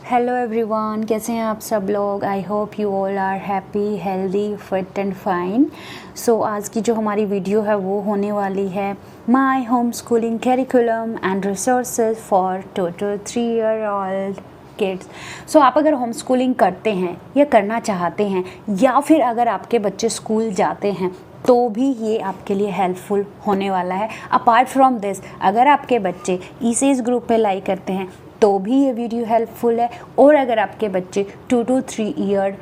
Hello everyone, कैसे हैं आप सब लोग। I hope you all are happy, healthy, fit and fine. So आज की जो हमारी वीडियो है वो होने वाली है my home schooling curriculum and resources for total 3 year old kids. So आप अगर होम स्कूलिंग करते हैं या करना चाहते हैं या फिर अगर आपके बच्चे स्कूल जाते हैं तो भी ये आपके लिए हेल्पफुल होने वाला है। अपार्ट फ्रॉम दिस, अगर आपके बच्चे ईसीएस ग्रुप पे लाइक करते हैं तो भी ये वीडियो हेल्पफुल है। और अगर आपके बच्चे 2 to 3 ईयर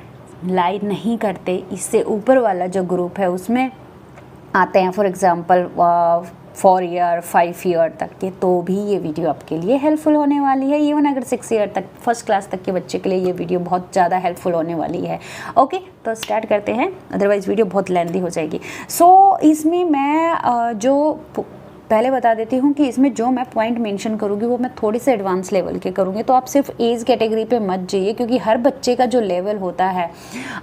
लाइक नहीं करते, इससे ऊपर वाला जो ग्रुप है उसमें आते हैं, फॉर एग्ज़ाम्पल 4 ईयर 5 ईयर तक के, तो भी ये वीडियो आपके लिए हेल्पफुल होने वाली है। इवन अगर 6 ईयर तक, फर्स्ट क्लास तक के बच्चे के लिए ये वीडियो बहुत ज़्यादा हेल्पफुल होने वाली है। ओके, तो स्टार्ट करते हैं, अदरवाइज़ वीडियो बहुत लेंथी हो जाएगी। सो इसमें मैं जो पहले बता देती हूँ कि इसमें जो मैं पॉइंट मेंशन करूँगी वो मैं थोड़ी से एडवांस लेवल के करूँगी। तो आप सिर्फ एज कैटेगरी पे मत जाइए, क्योंकि हर बच्चे का जो लेवल होता है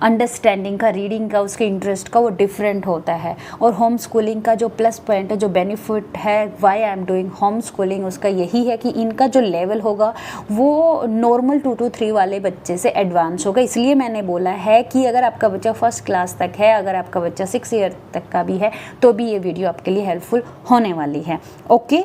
अंडरस्टैंडिंग का, रीडिंग का, उसके इंटरेस्ट का, वो डिफरेंट होता है। और होम स्कूलिंग का जो प्लस पॉइंट है, जो बेनिफिट है, why I am doing home schooling, उसका यही है कि इनका जो लेवल होगा वो नॉर्मल 2 to 3 वाले बच्चे से एडवांस होगा। इसलिए मैंने बोला है कि अगर आपका बच्चा फर्स्ट क्लास तक है, अगर आपका बच्चा 6 ईयर तक का भी है, तो भी ये वीडियो आपके लिए हेल्पफुल होने वाली है। ओके,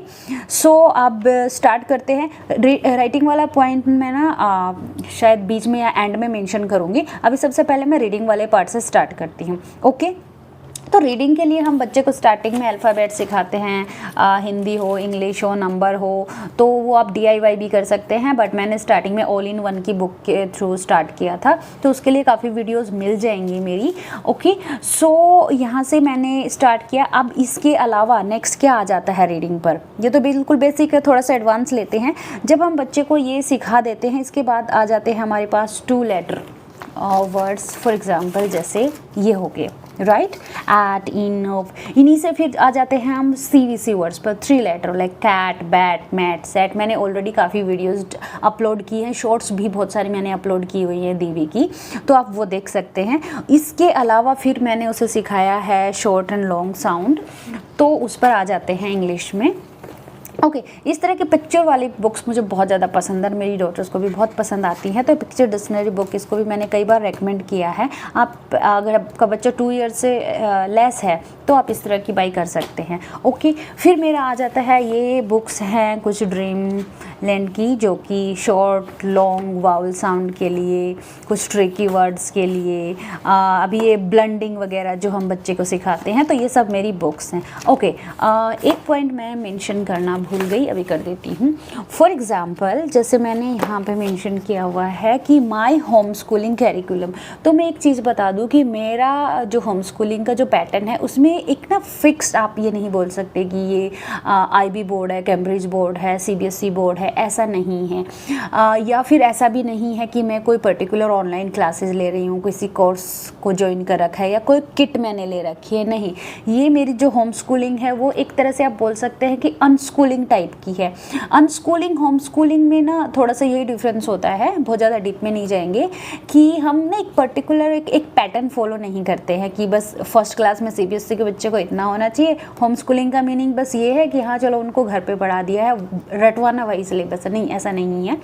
सो अब स्टार्ट करते हैं। राइटिंग वाला पॉइंट मैं ना शायद बीच में या एंड में मेंशन करूंगी। अभी सबसे पहले मैं रीडिंग वाले पार्ट से स्टार्ट करती हूँ। ओके, तो रीडिंग के लिए हम बच्चे को स्टार्टिंग में अल्फ़ाबेट सिखाते हैं। हिंदी हो, इंग्लिश हो, नंबर हो, तो वो आप DIY भी कर सकते हैं, बट मैंने स्टार्टिंग में ऑल इन वन की बुक के थ्रू स्टार्ट किया था, तो उसके लिए काफ़ी वीडियोस मिल जाएंगी मेरी। ओके, सो यहाँ से मैंने स्टार्ट किया। अब इसके अलावा नेक्स्ट क्या आ जाता है रीडिंग पर, ये तो बिल्कुल बेसिक है, थोड़ा सा एडवांस लेते हैं। जब हम बच्चे को ये सिखा देते हैं, इसके बाद आ जाते हैं हमारे पास 2 लेटर वर्ड्स। फॉर एग्ज़ाम्पल जैसे ये हो गए, राइट, एट, इन, ऑफ। इन्हीं से फिर आ जाते हैं हम CVC वर्ड्स पर, 3 letter, like cat, bat, mat, set. मैंने ऑलरेडी काफ़ी वीडियोस अपलोड की हैं, शॉर्ट्स भी बहुत सारी मैंने अपलोड की हुई हैं दीवी की, तो आप वो देख सकते हैं। इसके अलावा फिर मैंने उसे सिखाया है शॉर्ट एंड लॉन्ग साउंड, तो उस पर आ जाते हैं इंग्लिश में। ओके, इस तरह के पिक्चर वाली बुक्स मुझे बहुत ज़्यादा पसंद है, मेरी डॉटर्स को भी बहुत पसंद आती हैं। तो पिक्चर डिक्शनरी बुक, इसको भी मैंने कई बार रेकमेंड किया है। आप अगर आपका बच्चा 2 ईयर से लेस है तो आप इस तरह की बाई कर सकते हैं। ओके, फिर मेरा आ जाता है, ये बुक्स हैं कुछ ड्रीम लैंड की, जो कि शॉर्ट लॉन्ग वाउल साउंड के लिए, कुछ ट्रिकी वर्ड्स के लिए, अभी ये ब्लेंडिंग वगैरह जो हम बच्चे को सिखाते हैं, तो ये सब मेरी बुक्स हैं। ओके, एक पॉइंट मैं मेंशन करना भूल गई, अभी कर देती हूँ। फॉर एग्ज़ाम्पल जैसे मैंने यहाँ पे मेंशन किया हुआ है कि माय होम स्कूलिंग करिकुलम, तो मैं एक चीज़ बता दूँ कि मेरा जो होम स्कूलिंग का जो पैटर्न है उसमें एक ना फिक्स्ड, आप ये नहीं बोल सकते कि ये IB बोर्ड है, कैम्ब्रिज बोर्ड है, CBSE बोर्ड है, ऐसा नहीं है। या फिर ऐसा भी नहीं है कि मैं कोई पर्टिकुलर ऑनलाइन क्लासेस ले रही हूँ, किसी कोर्स को ज्वाइन कर रखा है या कोई किट मैंने ले रखी है, नहीं। ये मेरी जो होम स्कूलिंग है वो एक तरह से आप बोल सकते हैं कि अनस्कूलिंग टाइप की है। अनस्कूलिंग होम स्कूलिंग में ना थोड़ा सा यही डिफरेंस होता है, बहुत ज़्यादा डीप में नहीं जाएंगे, कि हम ना एक पर्टिकुलर एक पैटर्न फॉलो नहीं करते हैं कि बस फर्स्ट क्लास में CBSE के बच्चे को इतना होना चाहिए। होम स्कूलिंग का मीनिंग बस ये है कि हाँ चलो उनको घर पे पढ़ा दिया है, रटवाना वही सिलेबस, नहीं, ऐसा नहीं है।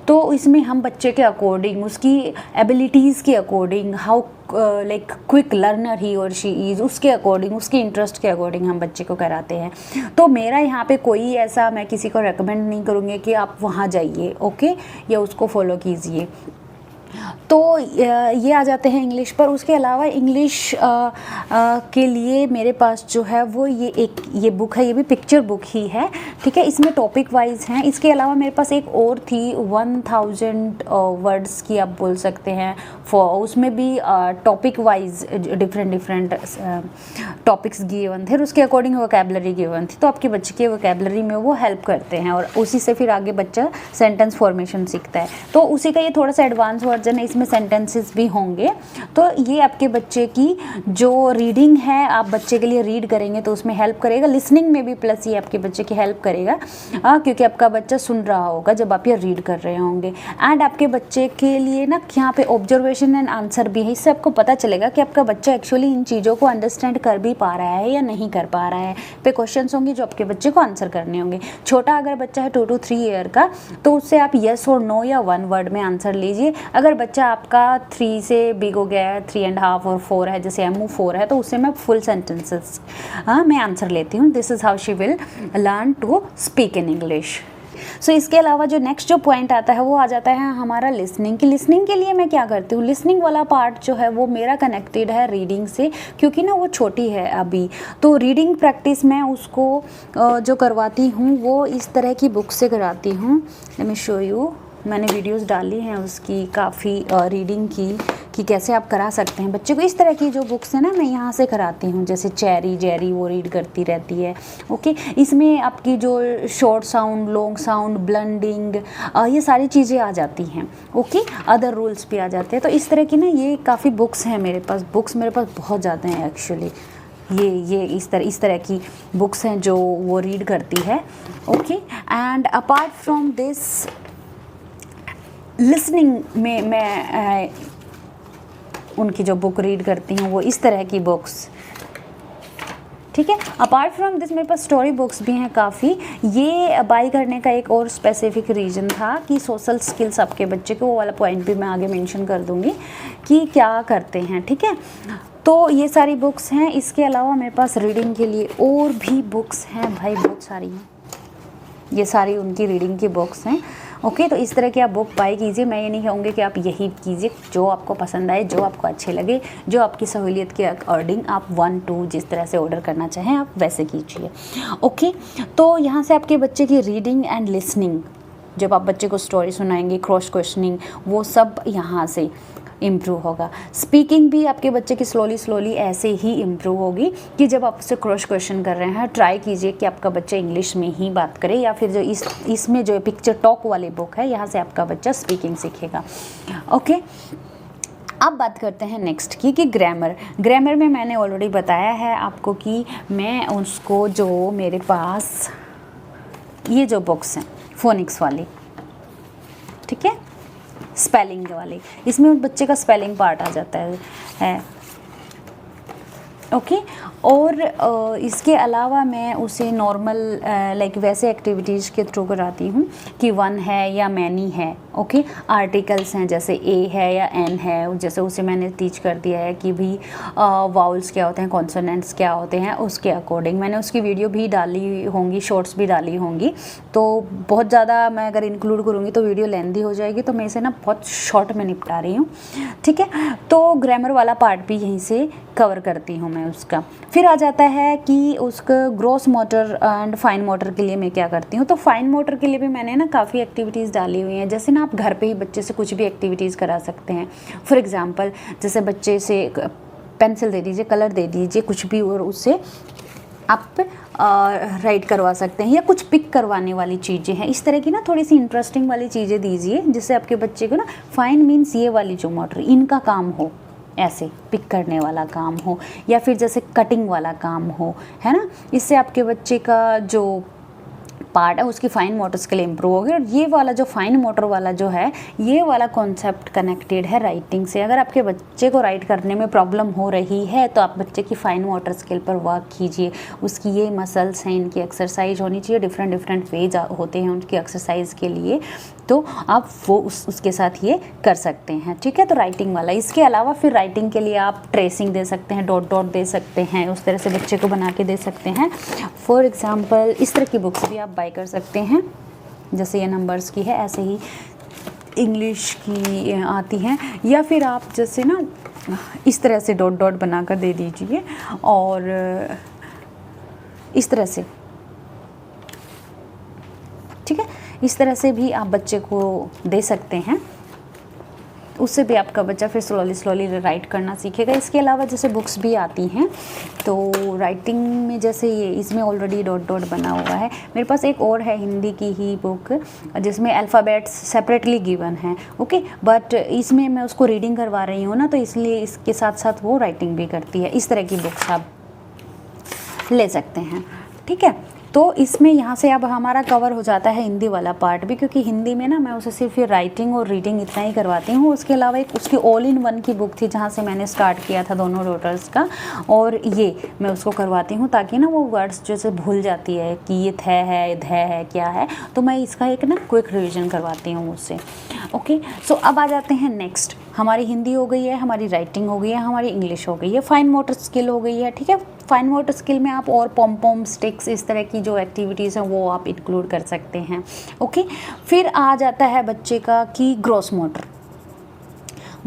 तो इसमें हम बच्चे के अकॉर्डिंग, उसकी एबिलिटीज़ के according, how like quick learner he और शी इज़, उसके अकॉर्डिंग, उसके इंटरेस्ट के अकॉर्डिंग हम बच्चे को कराते हैं। तो मेरा यहाँ पे कोई ऐसा, मैं किसी को रेकमेंड नहीं करूँगी कि आप वहाँ जाइए, ओके, या उसको फॉलो कीजिए। तो ये आ जाते हैं इंग्लिश पर। उसके अलावा इंग्लिश के लिए मेरे पास जो है वो ये बुक है, ये भी पिक्चर बुक ही है, ठीक है। इसमें टॉपिक वाइज हैं। इसके अलावा मेरे पास एक और थी 1000 वर्ड्स की, आप बोल सकते हैं, उसमें भी topic wise different topics given थे, उसके अकॉर्डिंग वोकैबुलरी गिवन थी। तो आपके बच्चे के वोकैबुलरी में वो हेल्प करते हैं और उसी से फिर आगे बच्चा सेंटेंस फॉर्मेशन सीखता है। तो उसी का ये थोड़ा सा एडवांस वर्ड वर्जन है, इसमें सेंटेंसेस भी होंगे। तो ये आपके बच्चे की जो रीडिंग है, आप बच्चे के लिए रीड करेंगे तो उसमें हेल्प करेगा, लिसनिंग में भी प्लस ये आपके बच्चे की हेल्प करेगा, क्योंकि आपका बच्चा सुन रहा होगा जब आप ये रीड कर रहे होंगे। एंड आपके बच्चे के लिए ना यहाँ पे ऑब्जर्वेशन एंड आंसर भी है, इससे आपको पता चलेगा कि आपका बच्चा एक्चुअली इन चीज़ों को अंडरस्टैंड कर भी पा रहा है या नहीं कर पा रहा है। पे क्वेश्चंस होंगे जो आपके बच्चे को आंसर करने होंगे। छोटा अगर बच्चा है 2 to 3 ईयर का, तो उससे आप येस और नो या 1 वर्ड में आंसर लीजिए। अगर बच्चा आपका 3 से बिग हो गया है, 3.5 और 4 है, जैसे MU 4 है, तो उससे मैं फुल सेंटेंसेस मैं आंसर लेती हूँ। This is how she will learn to speak in English. So इसके अलावा जो नेक्स्ट जो पॉइंट आता है वो आ जाता है हमारा लिसनिंग की। लिसनिंग के लिए मैं क्या करती हूँ, लिसनिंग वाला पार्ट जो है वो मेरा कनेक्टेड है रीडिंग से, क्योंकि ना वो छोटी है अभी। तो रीडिंग प्रैक्टिस मैं उसको जो करवाती हूँ वो इस तरह की बुक से कराती हूँ। लेट मी शो यू, मैंने वीडियोस डाली हैं उसकी काफ़ी रीडिंग की, कि कैसे आप करा सकते हैं बच्चे को। इस तरह की जो बुक्स है ना मैं यहाँ से कराती हूँ, जैसे चेरी जेरी वो रीड करती रहती है। ओके, इसमें आपकी जो short sound, long sound, blending, ये सारी चीज़ें आ जाती हैं। ओके, अदर रूल्स भी आ जाते हैं। तो इस तरह की ना ये काफ़ी बुक्स हैं मेरे पास, बुक्स मेरे पास बहुत ज़्यादा हैं एक्चुअली। ये इस तरह की बुक्स हैं जो वो रीड करती है। Okay, and apart from this listening में मैं उनकी जो बुक रीड करती हूँ वो इस तरह की बुक्स, ठीक है। अपार्ट फ्रॉम दिस मेरे पास स्टोरी बुक्स भी हैं काफ़ी। ये बाई करने का एक और स्पेसिफिक रीज़न था कि सोशल स्किल्स आपके बच्चे को, वो वाला पॉइंट भी मैं आगे मेंशन कर दूँगी कि क्या करते हैं, ठीक है। तो ये सारी बुक्स हैं। इसके अलावा मेरे पास रीडिंग के लिए और भी बुक्स हैं भाई, बहुत सारी हैं। ये सारी उनकी रीडिंग की बुक्स हैं। ओके, तो इस तरह की आप बुक बाई कीजिए। मैं ये नहीं कहूँगी कि आप यही कीजिए, जो आपको पसंद आए, जो आपको अच्छे लगे, जो आपकी सहूलियत के अकॉर्डिंग आप 1 2 जिस तरह से ऑर्डर करना चाहें आप वैसे कीजिए। ओके, तो यहाँ से आपके बच्चे की रीडिंग एंड लिसनिंग, जब आप बच्चे को स्टोरी सुनाएंगे, क्रॉस क्वेश्चनिंग, वो सब यहाँ से इम्प्रूव होगा। स्पीकिंग भी आपके बच्चे की स्लोली ऐसे ही इम्प्रूव होगी कि जब आप उससे क्रॉस क्वेश्चन कर रहे हैं, ट्राई कीजिए कि आपका बच्चा इंग्लिश में ही बात करे, या फिर जो इसमें जो पिक्चर टॉक वाली बुक है, यहाँ से आपका बच्चा स्पीकिंग सीखेगा। ओके, अब बात करते हैं नेक्स्ट की कि ग्रामर में मैंने ऑलरेडी बताया है आपको कि मैं उसको, जो मेरे पास ये जो बुक्स हैं फोनिक्स वाली, ठीक है, स्पेलिंग वाली, इसमें बच्चे का स्पेलिंग पार्ट आ जाता है। ओके, और इसके अलावा मैं उसे नॉर्मल लाइक वैसे एक्टिविटीज़ के थ्रू कराती हूँ कि 1 है या मैनी है। ओके, आर्टिकल्स हैं जैसे ए है या एन है, जैसे उसे मैंने टीच कर दिया है कि भी वाउल्स क्या होते हैं, कॉन्सोनेंट्स क्या होते हैं, उसके अकॉर्डिंग मैंने उसकी वीडियो भी डाली होंगी, शॉर्ट्स भी डाली होंगी। तो बहुत ज़्यादा मैं अगर इंक्लूड करूँगी तो वीडियो लेंदी हो जाएगी, तो मैं इसे ना बहुत शॉर्ट में निपटा रही हूँ, ठीक है। तो ग्रामर वाला पार्ट भी यहीं से कवर करती हूँ मैं उसका। फिर आ जाता है कि उसका gross motor and fine motor के लिए मैं क्या करती हूँ। तो फाइन मोटर के लिए भी मैंने ना काफ़ी एक्टिविटीज़ डाली हुई हैं। जैसे ना आप घर पे ही बच्चे से कुछ भी एक्टिविटीज़ करा सकते हैं। फॉर एग्ज़ाम्पल, जैसे बच्चे से पेंसिल दे दीजिए, कलर दे दीजिए, कुछ भी, और उससे आप राइट करवा सकते हैं, या कुछ पिक करवाने वाली चीज़ें हैं। इस तरह की ना थोड़ी सी इंटरेस्टिंग वाली चीज़ें दीजिए, जिससे आपके बच्चे को ना फाइन मीन्स ये वाली जो मोटर, इनका काम हो, ऐसे पिक करने वाला काम हो, या फिर जैसे कटिंग वाला काम हो, है ना। इससे आपके बच्चे का जो पार्ट है उसकी फाइन मोटर्स के लिए इम्प्रूव होगी। और ये वाला जो फाइन मोटर वाला जो है, ये वाला कॉन्सेप्ट कनेक्टेड है राइटिंग से। अगर आपके बच्चे को राइट करने में प्रॉब्लम हो रही है तो आप बच्चे की फाइन मोटर स्किल पर वर्क कीजिए। उसकी ये मसल्स हैं, इनकी एक्सरसाइज होनी चाहिए, डिफरेंट वेज होते हैं उनकी एक्सरसाइज के लिए, तो आप वो उसके साथ ये कर सकते हैं, ठीक है। तो राइटिंग वाला। इसके अलावा फिर राइटिंग के लिए आप ट्रेसिंग दे सकते हैं, डॉट डॉट दे सकते हैं, उस तरह से बच्चे को बना के दे सकते हैं। फॉर एग्ज़ाम्पल, इस तरह की बुक्स भी आप बाय कर सकते हैं, जैसे ये नंबर्स की है, ऐसे ही इंग्लिश की आती हैं। या फिर आप जैसे ना इस तरह से डॉट डॉट बना कर दे दीजिए, और इस तरह से, ठीक है, इस तरह से भी आप बच्चे को दे सकते हैं। उससे भी आपका बच्चा फिर स्लोली राइट करना सीखेगा। इसके अलावा जैसे बुक्स भी आती हैं, तो राइटिंग में जैसे ये इसमें ऑलरेडी डॉट डॉट बना हुआ है। मेरे पास एक और है हिंदी की ही बुक जिसमें अल्फ़ाबेट्स सेपरेटली गिवन है, ओके, बट इसमें मैं उसको रीडिंग करवा रही हूँ ना, तो इसलिए इसके साथ साथ वो राइटिंग भी करती है। इस तरह की बुक्स आप ले सकते हैं, ठीक है। तो इसमें यहाँ से अब हमारा कवर हो जाता है हिंदी वाला पार्ट भी, क्योंकि हिंदी में ना मैं उसे सिर्फ ये राइटिंग और रीडिंग इतना ही करवाती हूँ। उसके अलावा एक उसकी ऑल इन वन की बुक थी जहाँ से मैंने स्टार्ट किया था दोनों डॉटर्स का, और ये मैं उसको करवाती हूँ ताकि ना वो वर्ड्स जैसे भूल जाती है कि ये थ है ध है क्या है, तो मैं इसका एक ना क्विक रिविजन करवाती हूँ उससे, ओके। सो अब आ जाते हैं नेक्स्ट। हमारी हिंदी हो गई है, हमारी राइटिंग हो गई है, हमारी इंग्लिश हो गई है, फाइन मोटर स्किल हो गई है, ठीक है। फाइन मोटर स्किल में आप और पॉम पॉम स्टिक्स इस तरह की जो एक्टिविटीज़ हैं वो आप इंक्लूड कर सकते हैं, ओके। फिर आ जाता है बच्चे का कि gross motor.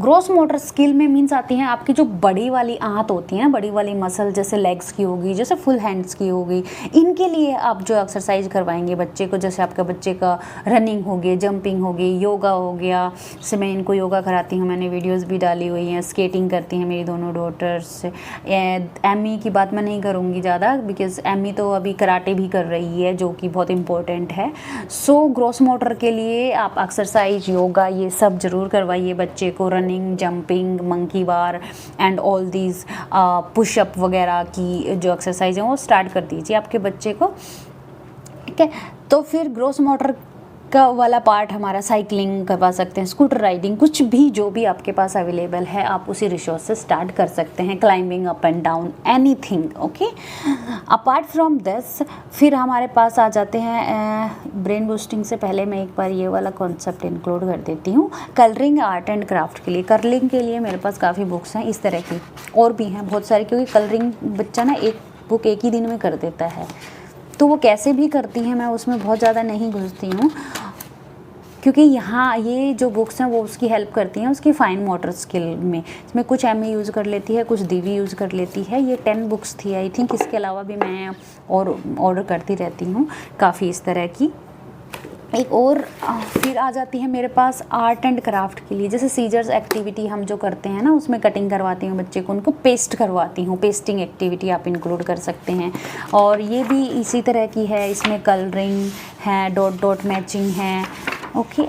Gross motor skill में मीन्स आती हैं आपकी जो बड़ी वाली आंत होती है ना, बड़ी वाली मसल, जैसे लेग्स की होगी, जैसे फुल हैंड्स की होगी, इनके लिए आप जो एक्सरसाइज करवाएंगे बच्चे को, जैसे आपका बच्चे का रनिंग हो गई, जंपिंग हो गई, योगा हो गया। जैसे मैं इनको योगा कराती हूँ, मैंने वीडियोस भी डाली हुई हैं। स्केटिंग करती हैं मेरी दोनों डॉटर्स। एमी की बात मैं नहीं करूँगी ज़्यादा, बिकॉज एमी तो अभी कराटे भी कर रही है, जो कि बहुत इंपॉर्टेंट है। सो ग्रॉस मोटर के लिए आप एक्सरसाइज, योगा, ये सब ज़रूर करवाइए बच्चे को। Running, jumping, monkey bar and all these pushup वगैरह की जो एक्सरसाइज है वो स्टार्ट कर दीजिए आपके बच्चे को, ठीक है। तो फिर ग्रॉस मोटर का वाला पार्ट हमारा साइकिलिंग करवा सकते हैं, स्कूटर राइडिंग, कुछ भी जो भी आपके पास अवेलेबल है आप उसी रिसोर्स से स्टार्ट कर सकते हैं। Climbing up and down, anything, okay. Apart from this फिर हमारे पास आ जाते हैं ब्रेन बूस्टिंग से पहले मैं एक बार ये वाला कॉन्सेप्ट इंक्लूड कर देती हूँ। कलरिंग आर्ट एंड क्राफ्ट के लिए, कर्लिंग के लिए मेरे पास काफ़ी बुक्स हैं इस तरह की, और भी हैं बहुत सारी, क्योंकि कलरिंग बच्चा ना एक बुक एक ही दिन में कर देता है, तो वो कैसे भी करती हैं मैं उसमें बहुत ज़्यादा नहीं घुसती हूँ, क्योंकि यहाँ ये जो बुक्स हैं वो उसकी हेल्प करती हैं उसकी फाइन मोटर स्किल में। इसमें कुछ एमी यूज़ कर लेती है, कुछ दीवी यूज़ कर लेती है। ये 10 बुक्स थी आई थिंक, इसके अलावा भी मैं और ऑर्डर करती रहती हूँ काफ़ी इस तरह की। एक और फिर आ जाती है मेरे पास आर्ट एंड क्राफ्ट के लिए, जैसे सीजर्स एक्टिविटी हम जो करते हैं ना, उसमें कटिंग करवाती हूँ बच्चे को, उनको पेस्ट करवाती हूँ। पेस्टिंग एक्टिविटी आप इंक्लूड कर सकते हैं, और ये भी इसी तरह की है। इसमें कलरिंग है, डॉट डॉट मैचिंग है, ओके।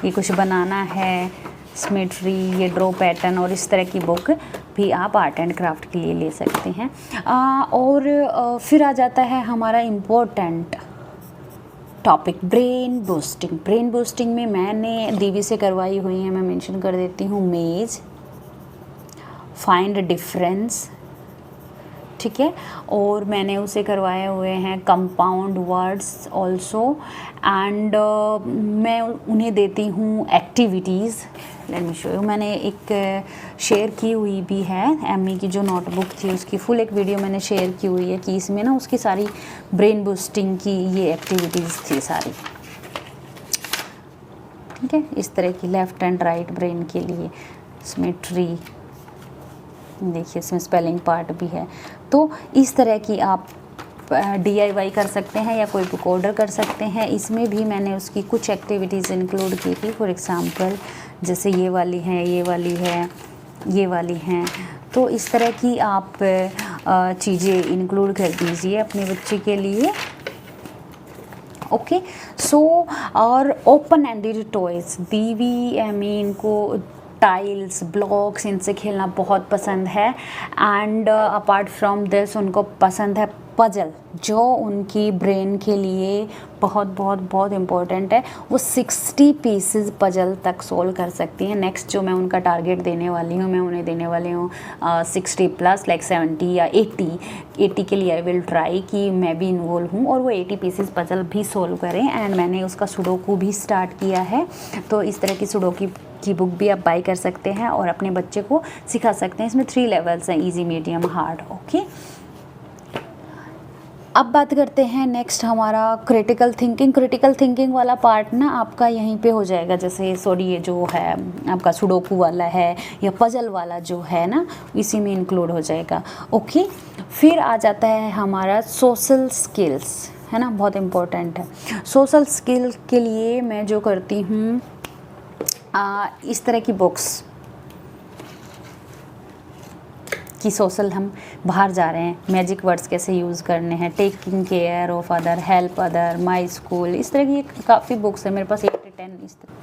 ये कुछ बनाना है, सिमेट्री, ये ड्रॉ पैटर्न, और इस तरह की बुक भी आप आर्ट एंड क्राफ्ट के लिए ले सकते हैं। और फिर आ जाता है हमारा important topic, brain boosting. Brain boosting में मैंने दीवी से करवाई हुई है, मैं मेंशन कर देती हूँ, मेज, फाइंड डिफरेंस, ठीक है, और मैंने उसे करवाए हुए हैं कंपाउंड वर्ड्स ऑल्सो, एंड मैं उन्हें देती हूँ activities. Let me show you, मैंने एक शेयर की हुई भी है, एमी की जो नोटबुक थी उसकी फुल एक वीडियो मैंने शेयर की हुई है, कि इसमें ना उसकी सारी ब्रेन बूस्टिंग की ये एक्टिविटीज़ थी सारी, ठीक है। इस तरह की लेफ़्ट एंड राइट ब्रेन के लिए, इसमें ट्री देखिए, इसमें स्पेलिंग पार्ट भी है। तो इस तरह की आप DIY कर सकते हैं या कोई बुक ऑर्डर कर सकते हैं। इसमें भी मैंने उसकी कुछ एक्टिविटीज़ इंक्लूड की थी, फॉर एग्ज़ाम्पल जैसे ये वाली है, ये वाली है, ये वाली हैं। तो इस तरह की आप चीज़ें इंक्लूड कर दीजिए अपने बच्चे के लिए, ओके। सो और ओपन एंडेड टॉयज़, दीवी एमी इनको टाइल्स, ब्लॉक्स, इनसे खेलना बहुत पसंद है। एंड अपार्ट फ्रॉम दिस उनको पसंद है पजल, जो उनकी ब्रेन के लिए बहुत बहुत बहुत इम्पोर्टेंट है। वो 60 पीसेस पजल तक सोल्व कर सकती हैं। नेक्स्ट जो मैं उनका टारगेट देने वाली हूँ, मैं उन्हें देने वाली हूँ 60+ लाइक 70 या 80 के लिए आई विल ट्राई कि मैं भी इन्वॉल्व हूँ और वो 80 पीसेस पजल भी सोल्व करें। एंड मैंने उसका सुडोकू भी स्टार्ट किया है, तो इस तरह की सुडोकू की बुक भी आप बाय कर सकते हैं और अपने बच्चे को सिखा सकते हैं। इसमें 3 लेवल्स हैं, इजी, मीडियम, हार्ड, ओके। अब बात करते हैं नेक्स्ट हमारा क्रिटिकल थिंकिंग। क्रिटिकल थिंकिंग वाला पार्ट ना आपका यहीं पे हो जाएगा, जैसे ये जो है आपका सुडोकू वाला है या पजल वाला जो है ना, इसी में इंक्लूड हो जाएगा, ओके। फिर आ जाता है हमारा सोशल स्किल्स, है ना, बहुत इम्पोर्टेंट है। सोशल स्किल के लिए मैं जो करती हूँ इस तरह की बुक्स कि सोशल हम बाहर जा रहे हैं, मैजिक वर्ड्स कैसे यूज़ करने हैं, taking care of other, help other, my school, इस तरह की काफ़ी बुक्स है मेरे पास, 8 से 10 इस तरह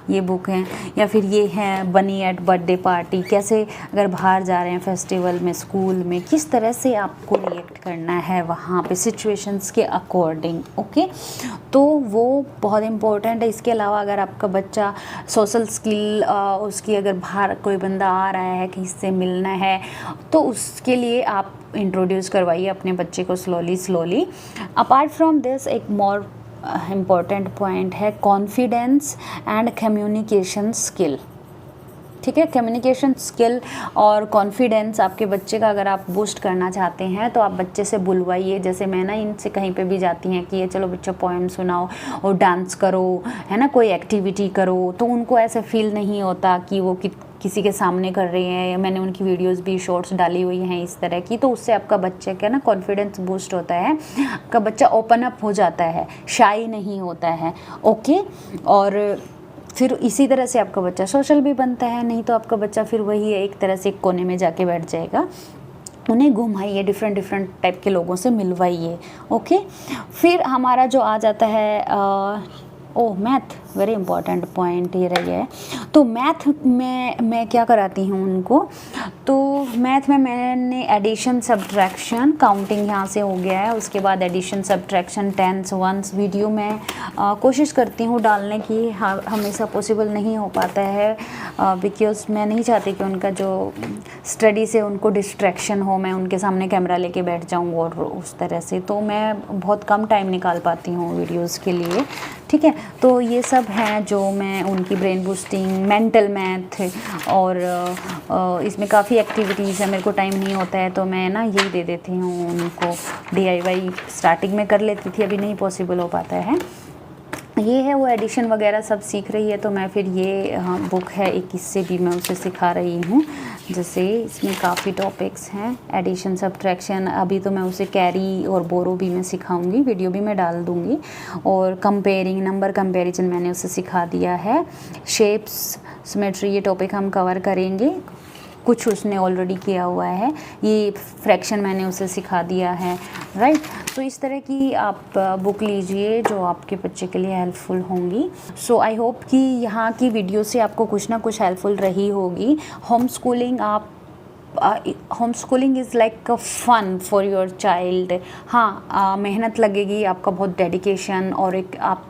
ये बुक हैं। या फिर ये है बनी एट बर्थडे पार्टी, कैसे अगर बाहर जा रहे हैं फेस्टिवल में, स्कूल में, किस तरह से आपको रिएक्ट करना है वहाँ पे सिचुएशंस के अकॉर्डिंग। ओके, तो वो बहुत इम्पोर्टेंट है। इसके अलावा अगर आपका बच्चा सोशल स्किल उसकी अगर बाहर कोई बंदा आ रहा है कि इससे मिलना है, तो उसके लिए आप इंट्रोड्यूस करवाइए अपने बच्चे को स्लोली। अपार्ट फ्रॉम दिस एक मोर इम्पॉर्टेंट पॉइंट है कॉन्फिडेंस एंड कम्युनिकेशन स्किल। ठीक है, कम्युनिकेशन स्किल और कॉन्फिडेंस आपके बच्चे का अगर आप बूस्ट करना चाहते हैं तो आप बच्चे से बुलवाइए। जैसे मैं ना इनसे कहीं पे भी जाती हैं कि ये चलो बच्चा पोएम सुनाओ और डांस करो, है ना, कोई एक्टिविटी करो, तो उनको ऐसा फील नहीं होता कि वो किसी के सामने कर रही हैं। मैंने उनकी वीडियोस भी शॉर्ट्स डाली हुई हैं इस तरह की, तो उससे आपका बच्चे का ना कॉन्फिडेंस बूस्ट होता है, आपका बच्चा ओपन अप हो जाता है, शाई नहीं होता है। ओके, और फिर इसी तरह से आपका बच्चा सोशल भी बनता है। नहीं तो आपका बच्चा फिर वही है, एक तरह से एक कोने में जाके बैठ जाएगा। उन्हें घुमाइए, डिफरेंट टाइप के लोगों से मिलवाइए। ओके, फिर हमारा जो आ जाता है मैथ, वेरी इंपॉर्टेंट पॉइंट ये रही है। तो मैथ में मैं क्या कराती हूँ उनको, तो मैथ में मैंने एडिशन सब्ट्रैक्शन, काउंटिंग यहाँ से हो गया है, उसके बाद addition subtraction, tense, once video में कोशिश करती हूँ डालने की। हमेशा पॉसिबल नहीं हो पाता है बिकॉज मैं नहीं चाहती कि उनका जो स्टडी से उनको डिस्ट्रैक्शन हो, मैं उनके सामने कैमरा लेके बैठ जाऊँ और उस तरह से, तो मैं बहुत कम टाइम निकाल पाती हूँ वीडियोज़ के लिए। ठीक है, तो ये सब हैं जो मैं उनकी ब्रेन बूस्टिंग, मेंटल मैथ और इसमें काफ़ी एक्टिविटीज़ है। मेरे को टाइम नहीं होता है तो मैं ना यही दे देती हूँ उनको, DIY स्टार्टिंग में कर लेती थी, अभी नहीं पॉसिबल हो पाता है। ये है वो एडिशन वगैरह सब सीख रही है, तो मैं फिर ये बुक है एक, इससे भी मैं उसे सिखा रही हूँ। जैसे इसमें काफ़ी टॉपिक्स हैं, एडिशन सब्ट्रैक्शन, अभी तो मैं उसे कैरी और बोरो भी मैं सिखाऊंगी, वीडियो भी मैं डाल दूँगी। और कंपेयरिंग, नंबर कंपैरिजन मैंने उसे सिखा दिया है। शेप्स, सिमेट्री, ये टॉपिक हम कवर करेंगे, कुछ उसने ऑलरेडी किया हुआ है। ये फ्रैक्शन मैंने उसे सिखा दिया है, राइट। तो इस तरह की आप बुक लीजिए जो आपके बच्चे के लिए हेल्पफुल होंगी। सो आई होप कि यहाँ की वीडियो से आपको कुछ ना कुछ हेल्पफुल रही होगी। Home schooling is like a fun for your child. हाँ, मेहनत लगेगी, आपका बहुत डेडिकेशन, और एक आप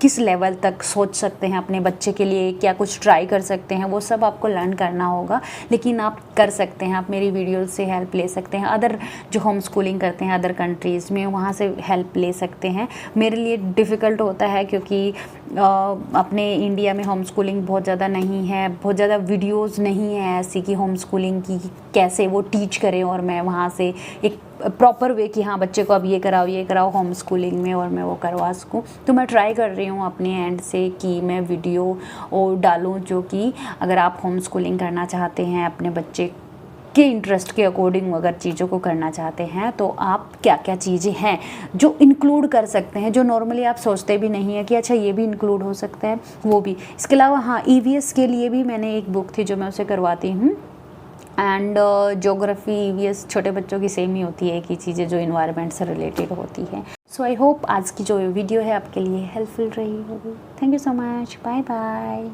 किस लेवल तक सोच सकते हैं अपने बच्चे के लिए, क्या कुछ ट्राई कर सकते हैं, वो सब आपको लर्न करना होगा। लेकिन आप कर सकते हैं, आप मेरी वीडियो से हेल्प ले सकते हैं। अदर जो होम स्कूलिंग करते हैं अदर कंट्रीज़ में, वहाँ से हेल्प ले सकते हैं। मेरे लिए डिफ़िकल्ट होता है क्योंकि अपने इंडिया में होम स्कूलिंग बहुत ज़्यादा नहीं है, बहुत ज़्यादा वीडियोज़ नहीं है ऐसी कि होम स्कूलिंग की कैसे वो टीच करें, और मैं वहाँ से एक प्रॉपर वे कि हाँ बच्चे को अब ये कराओ होम स्कूलिंग में, और मैं वो करवा सकूँ। तो मैं ट्राई कर रही हूँ अपने एंड से कि मैं वीडियो और डालूँ जो कि अगर आप होम स्कूलिंग करना चाहते हैं, अपने बच्चे के इंटरेस्ट के अकॉर्डिंग अगर चीज़ों को करना चाहते हैं, तो आप क्या क्या चीज़ें हैं जो इंक्लूड कर सकते हैं, जो नॉर्मली आप सोचते भी नहीं है कि अच्छा ये भी इंक्लूड हो सकता है, वो भी। इसके अलावा हाँ, EVS के लिए भी मैंने एक बुक थी जो मैं उसे करवाती हूँ। एंड ज्योग्राफी, EVS छोटे बच्चों की सेम ही होती है, एक ही चीज़ें जो इन्वायरमेंट से रिलेटेड होती है। सो आई होप आज की जो वीडियो है आपके लिए हेल्पफुल रही होगी। Thank you so much, bye bye.